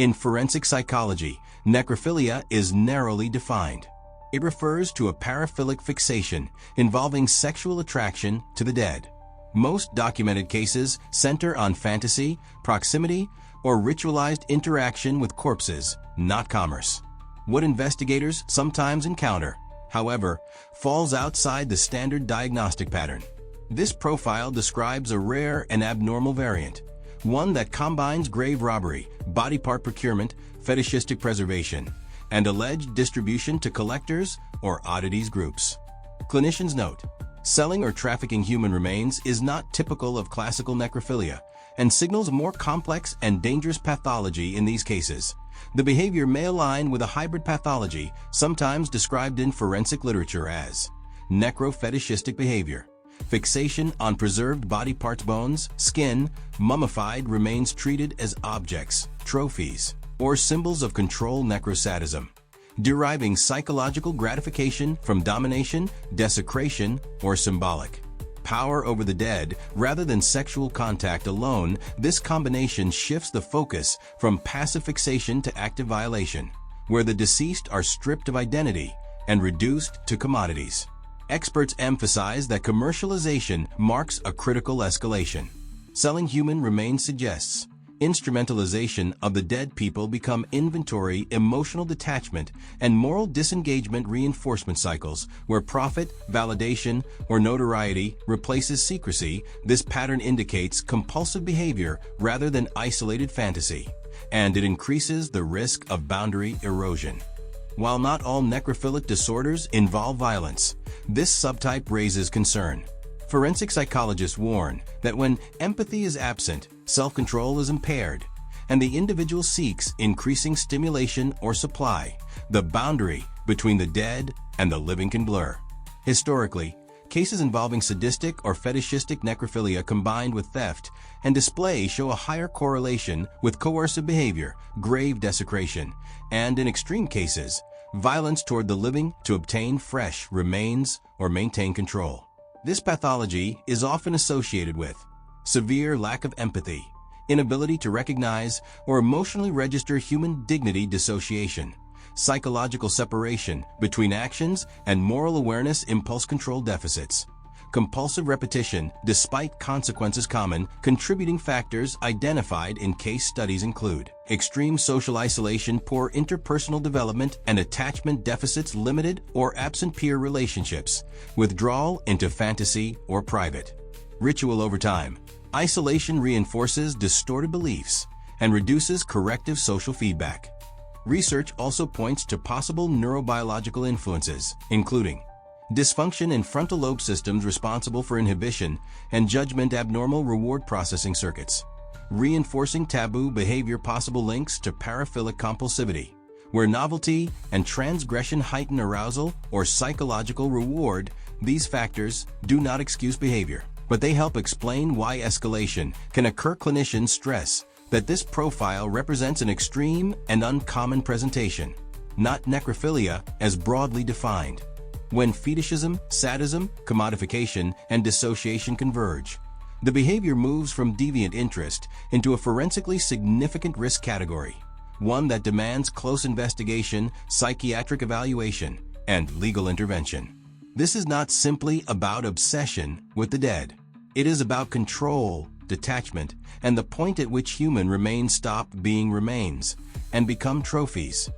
In forensic psychology, necrophilia is narrowly defined. It refers to a paraphilic fixation involving sexual attraction to the dead. Most documented cases center on fantasy, proximity, or ritualized interaction with corpses, not commerce. What investigators sometimes encounter, however, falls outside the standard diagnostic pattern. This profile describes a rare and abnormal variant, one that combines grave robbery, body part procurement, fetishistic preservation, and alleged distribution to collectors or oddities groups. Clinicians note, selling or trafficking human remains is not typical of classical necrophilia and signals a more complex and dangerous pathology in these cases. The behavior may align with a hybrid pathology, sometimes described in forensic literature as necro-fetishistic behavior. Fixation on preserved body parts, bones, skin, mummified remains treated as objects, trophies, or symbols of control. Necrosadism, deriving psychological gratification from domination, desecration, or symbolic power over the dead rather than sexual contact alone. This combination shifts the focus from passive fixation to active violation, where the deceased are stripped of identity and reduced to commodities. Experts emphasize that commercialization marks a critical escalation. Selling human remains suggests instrumentalization of the dead people become inventory, emotional detachment, and moral disengagement reinforcement cycles where profit, validation, or notoriety replaces secrecy. This pattern indicates compulsive behavior rather than isolated fantasy, and it increases the risk of boundary erosion. While not all necrophilic disorders involve violence, this subtype raises concern. Forensic psychologists warn that when empathy is absent, self-control is impaired, and the individual seeks increasing stimulation or supply, the boundary between the dead and the living can blur. Historically, cases involving sadistic or fetishistic necrophilia combined with theft and display show a higher correlation with coercive behavior, grave desecration, and in extreme cases, violence toward the living to obtain fresh remains or maintain control. This pathology is often associated with severe lack of empathy, inability to recognize or emotionally register human dignity, dissociation, psychological separation between actions and moral awareness, impulse control deficits, compulsive repetition despite consequences. Common contributing factors identified in case studies include extreme social isolation, poor interpersonal development and attachment deficits, limited or absent peer relationships, withdrawal into fantasy or private ritual. Over time, isolation reinforces distorted beliefs and reduces corrective social feedback. Research also points to possible neurobiological influences, including dysfunction in frontal lobe systems responsible for inhibition and judgment, abnormal reward processing circuits, reinforcing taboo behavior, possible links to paraphilic compulsivity, where novelty and transgression heighten arousal or psychological reward. These factors do not excuse behavior, but they help explain why escalation can occur. Clinicians stress that this profile represents an extreme and uncommon presentation, not necrophilia as broadly defined. When fetishism, sadism, commodification, and dissociation converge, the behavior moves from deviant interest into a forensically significant risk category, one that demands close investigation, psychiatric evaluation, and legal intervention. This is not simply about obsession with the dead. It is about control, detachment, and the point at which human remains stop being remains and become trophies.